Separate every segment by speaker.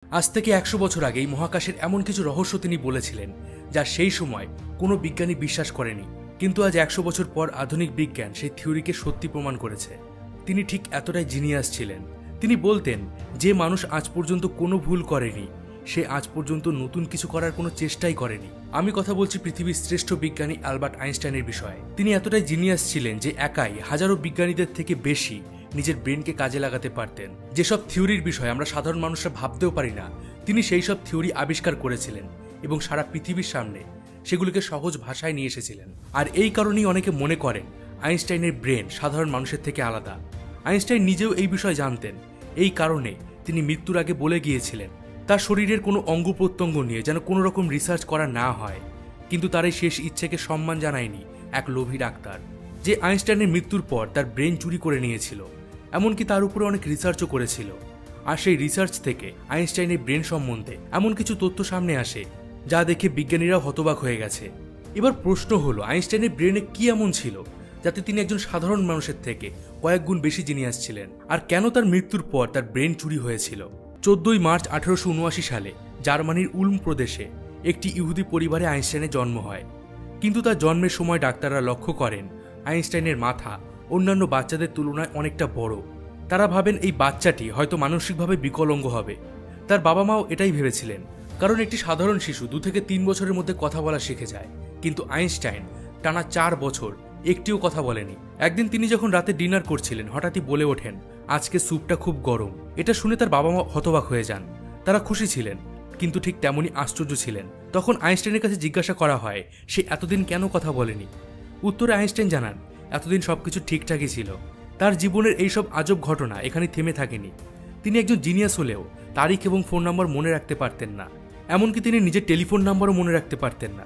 Speaker 1: আজ থেকে 100 বছর আগেই মহাকাশের এমন কিছু রহস্য তিনি বলেছিলেন যা সেই সময় কোনো বিজ্ঞানী বিশ্বাস করেনি, কিন্তু আজ 100 বছর পর আধুনিক বিজ্ঞান সেই থিওরিকে সত্যি প্রমাণ করেছে। তিনি ঠিক এতটাই জিনিয়াস ছিলেন। তিনি বলতেন, যে মানুষ আজ পর্যন্ত কোনো ভুল করেনি সে আজ পর্যন্ত নতুন কিছু করার কোনো চেষ্টাই করেনি। আমি কথা বলছি পৃথিবীর শ্রেষ্ঠ বিজ্ঞানী আলবার্ট আইনস্টাইনের বিষয়ে। তিনি এতটাই জিনিয়াস ছিলেন যে একাই হাজারো বিজ্ঞানীদের থেকে বেশি নিজের ব্রেনকে কাজে লাগাতে পারতেন। যেসব থিওরির বিষয়ে আমরা সাধারণ মানুষরা ভাবতেও পারি না, তিনি সেই সব থিওরি আবিষ্কার করেছিলেন এবং সারা পৃথিবীর সামনে সেগুলিকে সহজ ভাষায় নিয়ে এসেছিলেন। আর এই কারণেই অনেকে মনে করেন আইনস্টাইনের ব্রেন সাধারণ মানুষের থেকে আলাদা। আইনস্টাইন নিজেও এই বিষয় জানতেন। এই কারণে তিনি মৃত্যুর আগে বলে গিয়েছিলেন তার শরীরের কোনো অঙ্গ প্রত্যঙ্গ নিয়ে যেন কোনো রকম রিসার্চ করা না হয়। কিন্তু তার এই শেষ ইচ্ছেকে সম্মান জানায়নি এক লোভী ডাক্তার, যে আইনস্টাইনের মৃত্যুর পর তার ব্রেন চুরি করে নিয়েছিল, এমনকি তার উপরে অনেক রিসার্চও করেছিল। আর সেই রিসার্চ থেকে আইনস্টাইনের ব্রেন সম্বন্ধে এমন কিছু তথ্য সামনে আসে যা দেখে বিজ্ঞানীরাও হতবাক হয়ে গেছে। এবার প্রশ্ন হলো, আইনস্টাইনের ব্রেনে কি এমন ছিল যাতে তিনি একজন সাধারণ মানুষের থেকে কয়েক গুণ বেশি জিনিয়াস ছিলেন? আর কেন তার মৃত্যুর পর তার ব্রেন চুরি হয়েছিল? 14 মার্চ 1879 সালে জার্মানির উলম প্রদেশে একটি ইহুদি পরিবারে আইনস্টাইনের জন্ম হয়। কিন্তু তার জন্মের সময় ডাক্তাররা লক্ষ্য করেন আইনস্টাইনের মাথা অন্যান্য বাচ্চাদের তুলনায় অনেকটা বড়। তারা ভাবেন এই বাচ্চাটি হয়তো মানসিকভাবে বিকলাঙ্গ হবে। তার বাবা মাও এটাই ভেবেছিলেন, কারণ একটি সাধারণ শিশু 2 থেকে 3 বছরের মধ্যে কথা বলা শিখে যায়। কিন্তু আইনস্টাইন টানা 4 বছর একটিও কথা বলেনি। একদিন তিনি যখন রাতে ডিনার করছিলেন, হঠাৎই বলে ওঠেন, আজকে স্যুপটা খুব গরম। এটা শুনে তার বাবা মা হতবাক হয়ে যান। তারা খুশি ছিলেন, কিন্তু ঠিক তেমনই আশ্চর্য ছিলেন। তখন আইনস্টাইনের কাছে জিজ্ঞাসা করা হয় সে এতদিন কেন কথা বলেনি। উত্তরে আইনস্টাইন জানান, এতদিন সবকিছু ঠিকঠাকই ছিল। তার জীবনের এইসব আজব ঘটনা এখানে থেমে থাকেনি। তিনি একজন জিনিয়াস হলেও তারিখ এবং ফোন নম্বর মনে রাখতে পারতেন না। এমনকি তিনি নিজের টেলিফোন নাম্বারও মনে রাখতে পারতেন না।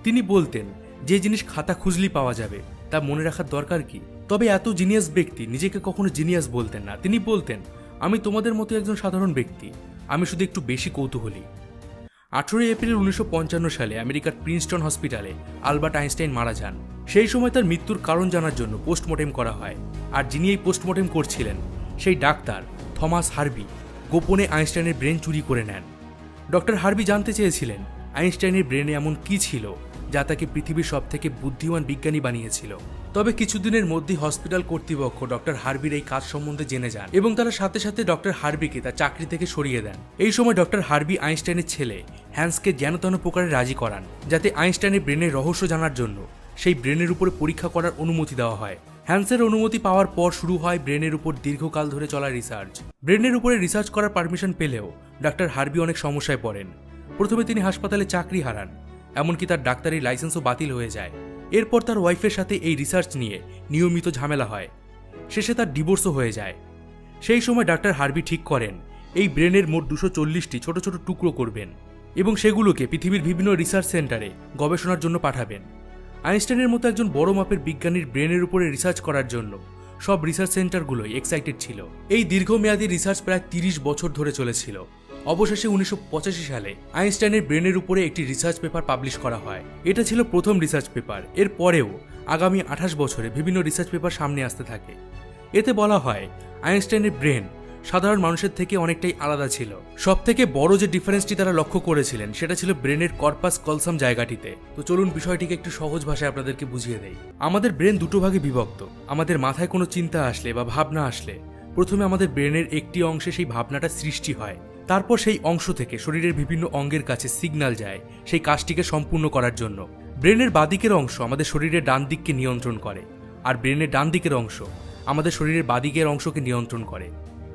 Speaker 1: তিনি বলতেন, যে জিনিস খাতা খুঁজলেই পাওয়া যাবে তা মনে রাখার দরকার কি? তবে এত জিনিয়াস ব্যক্তি নিজেকে কখনো জিনিয়াস বলতেন না। তিনি বলতেন, আমি তোমাদের মতো একজন সাধারণ ব্যক্তি, আমি শুধু একটু বেশি কৌতূহলী। 18 এপ্রিল 1955 সালে আমেরিকার প্রিন্সটন হসপিটালে আলবার্ট আইনস্টাইন মারা যান। সেই সময় তার মৃত্যুর কারণ জানার জন্য পোস্টমর্টেম করা হয়। আর যিনি এই পোস্টমর্টেম করছিলেন সেই ডাক্তার থমাস হার্বি গোপনে আইনস্টাইনের ব্রেন চুরি করে নেন। ডক্টর হার্বি জানতে চেয়েছিলেন আইনস্টাইনের ব্রেনে এমন কি ছিল যা তাকে পৃথিবীর সবথেকে বুদ্ধিমান বিজ্ঞানী বানিয়েছিল। তবে কিছুদিনের মধ্যেই হসপিটাল কর্তৃপক্ষ ডক্টর হার্বির এই কাজ সম্বন্ধে জেনে যান এবং তারা সাথে সাথে ডক্টর হার্বিকে তার চাকরি থেকে সরিয়ে দেন। এই সময় ডক্টর হার্বি আইনস্টাইনের ছেলে হ্যান্সকে যেন তেন প্রকারে রাজি করান, যাতে আইনস্টাইনের ব্রেনের রহস্য জানার জন্য সেই ব্রেনের উপরে পরীক্ষা করার অনুমতি দেওয়া হয়। হ্যান্সের অনুমতি পাওয়ার পর শুরু হয় ব্রেনের উপর দীর্ঘকাল ধরে চলা রিসার্চ। ব্রেনের উপরে রিসার্চ করার পারমিশন পেলেও ডক্টর হার্বি অনেক সমস্যায় পড়েন। প্রথমে তিনি হাসপাতালে চাকরি হারান, এমনকি তার ডাক্তারি লাইসেন্সও বাতিল হয়ে যায়। এরপর তার ওয়াইফের সাথে এই রিসার্চ নিয়ে নিয়মিত ঝামেলা হয়। শেষে তার ডিভোর্সও হয়ে যায়। সেই সময় ডাক্তার হার্বি ঠিক করেন এই ব্রেনের মোট 240টি ছোট ছোট টুকরো করবেন এবং সেগুলোকে পৃথিবীর বিভিন্ন রিসার্চ সেন্টারে গবেষণার জন্য পাঠাবেন। আইনস্টাইনের মতো একজন বড় মাপের বিজ্ঞানীর ব্রেনের উপরে রিসার্চ করার জন্য সব রিসার্চ সেন্টারগুলোই এক্সাইটেড ছিল। এই দীর্ঘমেয়াদী রিসার্চ প্রায় 30 বছর ধরে চলেছিল। অবশেষে 1985 সালে আইনস্টাইনের ব্রেনের উপরে একটি রিসার্চ পেপার পাবলিশ করা হয়। এটা ছিল প্রথম রিসার্চ পেপার। এর পরেও আগামী 28 বছরে বিভিন্ন রিসার্চ পেপার সামনে আসতে থাকে। এতে বলা হয় আইনস্টাইনের ব্রেন সাধারণ মানুষের থেকে অনেকটাই আলাদা ছিল। সব থেকে বড় যে ডিফারেন্সটি তারা লক্ষ্য করেছিলেন সেটা ছিল ব্রেনের কর্পাস কলসাম জায়গাটিতে। তো চলুন বিষয়টিকে একটু সহজ ভাষায় আপনাদেরকে বুঝিয়ে দেই। আমাদের ব্রেন দুটো ভাগে বিভক্ত। আমাদের মাথায় কোনো চিন্তা আসলে বা ভাবনা আসলে প্রথমে আমাদের ব্রেনের একটি অংশে সেই ভাবনাটা সৃষ্টি হয়। তারপর সেই অংশ থেকে শরীরের বিভিন্ন অঙ্গের কাছে সিগন্যাল যায় সেই কাজটিকে সম্পূর্ণ করার জন্য। ব্রেনের বাঁদিকের অংশ আমাদের শরীরের ডান দিককে নিয়ন্ত্রণ করে, আর ব্রেনের ডান দিকের অংশ আমাদের শরীরের বাঁদিকের অংশকে নিয়ন্ত্রণ করে।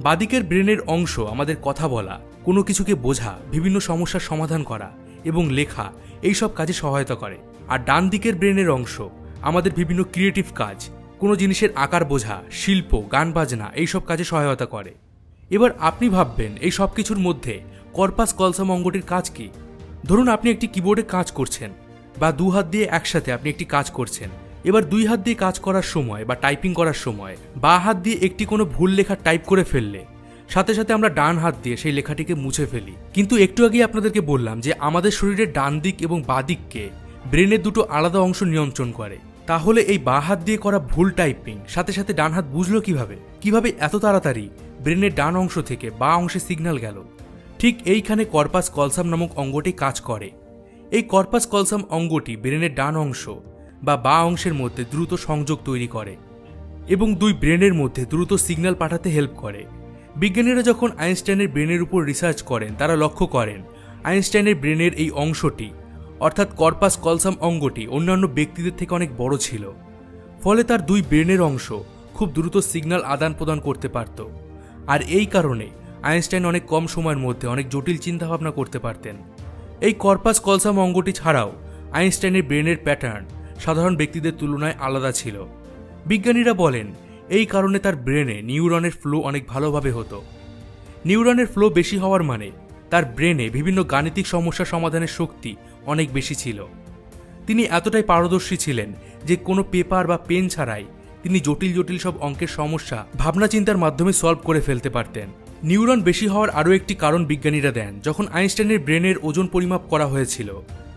Speaker 1: বাঁদিকের ব্রেনের অংশ আমাদের কথা বলা, কোনো কিছুকে বোঝা, বিভিন্ন সমস্যার সমাধান করা এবং লেখা এই সব কাজে সহায়তা করে। আর ডান দিকের ব্রেনের অংশ আমাদের বিভিন্ন ক্রিয়েটিভ কাজ, কোনো জিনিসের আকার বোঝা, শিল্প, গান বাজনা এই সব কাজে সহায়তা করে। এবার আপনি ভাববেন এই সব কিছুর মধ্যে কর্পাস কলসাম অঙ্গটির কাজ কি? ধরুন আপনি একটি কিবোর্ডে কাজ করছেন বা 2 হাত দিয়ে একসাথে আপনি একটি কাজ করছেন। এবার 2 হাত দিয়ে কাজ করার সময় বা টাইপিং করার সময় বাঁ হাত দিয়ে একটি কোনো ভুল লেখা টাইপ করে ফেললে সাথে সাথে আমরা ডান হাত দিয়ে সেই লেখাটিকে মুছে ফেলি। কিন্তু একটু আগেই আপনাদেরকে বললাম যে আমাদের শরীরের ডান দিক এবং বাঁ দিককে ব্রেনের দুটো আলাদা অংশ নিয়ন্ত্রণ করে। তাহলে এই বাঁ হাত দিয়ে করা ভুল টাইপিং সাথে সাথে ডান হাত বুঝলো কিভাবে এত তাড়াতাড়ি ব্রেনের ডান অংশ থেকে বাঁ অংশে সিগন্যাল গেল? ঠিক এইখানে কর্পাস কলসাম নামক অঙ্গটি কাজ করে। এই কর্পাস কলসাম অঙ্গটি ব্রেনের ডান অংশ বা বাঁ অংশের মধ্যে দ্রুত সংযোগ তৈরি করে এবং দুই ব্রেনের মধ্যে দ্রুত সিগন্যাল পাঠাতে হেল্প করে। বিজ্ঞানীরা যখন আইনস্টাইনের ব্রেনের উপর রিসার্চ করেন তারা লক্ষ্য করেন আইনস্টাইনের ব্রেনের এই অংশটি অর্থাৎ কর্পাস কলসাম অঙ্গটি অন্যান্য ব্যক্তিদের থেকে অনেক বড় ছিল, ফলে তার দুই ব্রেনের অংশ খুব দ্রুত সিগন্যাল আদান প্রদান করতে পারত। আর এই কারণে আইনস্টাইন অনেক কম সময়ের মধ্যে অনেক জটিল চিন্তাভাবনা করতে পারতেন। এই কর্পাস কলসাম অঙ্গটি ছাড়াও আইনস্টাইনের ব্রেনের প্যাটার্ন সাধারণ ব্যক্তিদের তুলনায় আলাদা ছিল। বিজ্ঞানীরা বলেন এই কারণে তার ব্রেনে নিউরনের ফ্লো অনেক ভালোভাবে হতো। নিউরনের ফ্লো বেশি হওয়ার মানে তার ব্রেনে বিভিন্ন গাণিতিক সমস্যা সমাধানের শক্তি অনেক বেশি ছিল। তিনি এতটাই পারদর্শী ছিলেন যে কোনো পেপার বা পেন ছাড়াই তিনি জটিল জটিল সব অঙ্কের সমস্যা ভাবনা চিন্তার মাধ্যমে সলভ করে ফেলতে পারতেন। নিউরন বেশি হওয়ার আরও একটি কারণ বিজ্ঞানীরা দেন। যখন আইনস্টাইনের ব্রেনের ওজন পরিমাপ করা হয়েছিল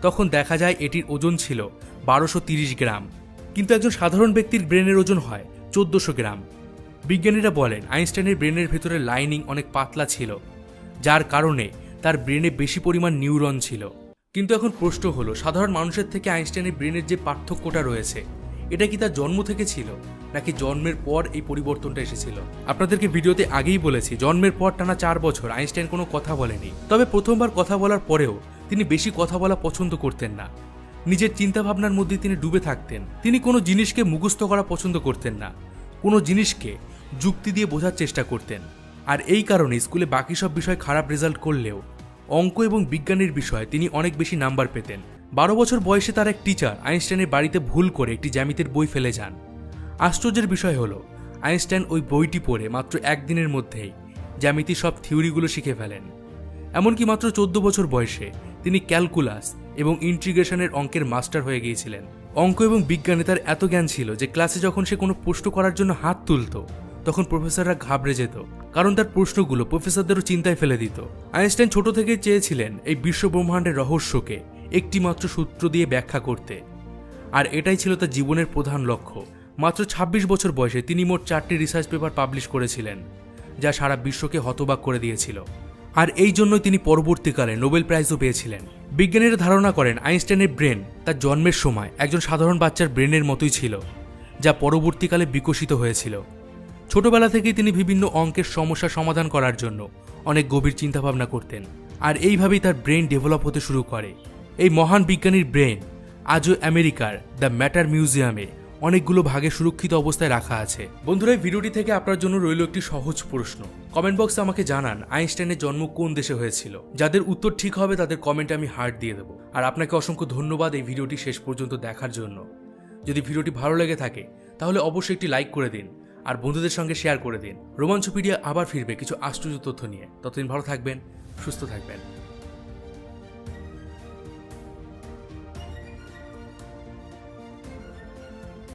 Speaker 1: তখন দেখা যায় এটির ওজন ছিল 1230 গ্রাম, কিন্তু একজন সাধারণ ব্যক্তির ব্রেনের ওজন হয় 1400 গ্রাম। বিজ্ঞানীরা বলেন আইনস্টাইনের ব্রেনের ভেতরে লাইনিং অনেক পাতলা ছিল, যার কারণে তার ব্রেনে বেশি পরিমাণ নিউরন ছিল। কিন্তু এখন প্রশ্ন হলো, সাধারণ মানুষের থেকে আইনস্টাইনের ব্রেনের যে পার্থক্যটা রয়েছে এটা কি তার জন্ম থেকে ছিল নাকি জন্মের পর এই পরিবর্তনটা এসেছিল? আপনাদেরকে ভিডিওতে আগেই বলেছি জন্মের পর টানা 4 বছর আইনস্টাইন কোনো কথা বলেনি। তবে প্রথমবার কথা বলার পরেও তিনি বেশি কথা বলা পছন্দ করতেন না। নিজের চিন্তাভাবনার মধ্যে তিনি ডুবে থাকতেন। তিনি কোনো জিনিসকে মুখস্থ করা পছন্দ করতেন না, কোনো জিনিসকে যুক্তি দিয়ে বোঝার চেষ্টা করতেন। আর এই কারণে স্কুলে বাকি সব বিষয় খারাপ রেজাল্ট করলেও অঙ্ক এবং বিজ্ঞানের বিষয়ে তিনি অনেক বেশি নাম্বার পেতেন। 12 বছর বয়সে তার এক টিচার আইনস্টাইনের বাড়িতে ভুল করে একটি জ্যামিতির বই ফেলে যান। আশ্চর্যের বিষয় হলো আইনস্টাইন ওই বইটি পড়ে মাত্র একদিনের মধ্যেই জ্যামিতির সব থিওরিগুলো শিখে ফেলেন। এমনকি মাত্র 14 বছর বয়সে তিনি ক্যালকুলাস এবং ইন্টিগ্রেশনের অঙ্কের মাস্টার হয়ে গিয়েছিলেন। অঙ্ক এবং বিজ্ঞানে তার এত জ্ঞান ছিল যে ক্লাসে যখন সে কোনো প্রশ্ন করার জন্য হাত তুলত তখন প্রফেসররা ঘাবড়ে যেত, কারণ তার প্রশ্নগুলো প্রফেসরদেরও চিন্তায় ফেলে দিত। আইনস্টাইন ছোট থেকেই চেয়েছিলেন এই বিশ্ব ব্রহ্মাণ্ডের রহস্যকে একটিমাত্র সূত্র দিয়ে ব্যাখ্যা করতে, আর এটাই ছিল তার জীবনের প্রধান লক্ষ্য। মাত্র 26 বছর বয়সে তিনি মোট 4টি রিসার্চ পেপার পাবলিশ করেছিলেন, যা সারা বিশ্বকে হতবাক করে দিয়েছিল। আর এই জন্যই তিনি পরবর্তীকালে নোবেল প্রাইজও পেয়েছিলেন। বিজ্ঞানীরা ধারণা করেন আইনস্টাইনের ব্রেন তার জন্মের সময় একজন সাধারণ বাচ্চার ব্রেনের মতোই ছিল, যা পরবর্তীকালে বিকশিত হয়েছিল। ছোটবেলা থেকেই তিনি বিভিন্ন অঙ্কের সমস্যা সমাধান করার জন্য অনেক গভীর চিন্তাভাবনা করতেন, আর এইভাবেই তার ব্রেন ডেভেলপ হতে শুরু করে। এই মহান বিজ্ঞানীর ব্রেন আজও আমেরিকার দ্য ম্যাটার মিউজিয়ামে অনেকগুলো ভাগে সুরক্ষিত অবস্থায় রাখা আছে। বন্ধুরা, এই ভিডিওটি থেকে আপনার জন্য রইল একটি সহজ প্রশ্ন। কমেন্ট বক্সে আমাকে জানান আইনস্টাইনের জন্ম কোন দেশে হয়েছিল। যাদের উত্তর ঠিক হবে তাদের কমেন্টে আমি হার্ট দিয়ে দেবো। আর আপনাকে অসংখ্য ধন্যবাদ এই ভিডিওটি শেষ পর্যন্ত দেখার জন্য। যদি ভিডিওটি ভালো লেগে থাকে তাহলে অবশ্যই একটি লাইক করে দিন আর বন্ধুদের সঙ্গে শেয়ার করে দিন। রোমাঞ্চপিডিয়া আবার ফিরবে কিছু আশ্চর্য তথ্য নিয়ে। ততদিন ভালো থাকবেন, সুস্থ থাকবেন।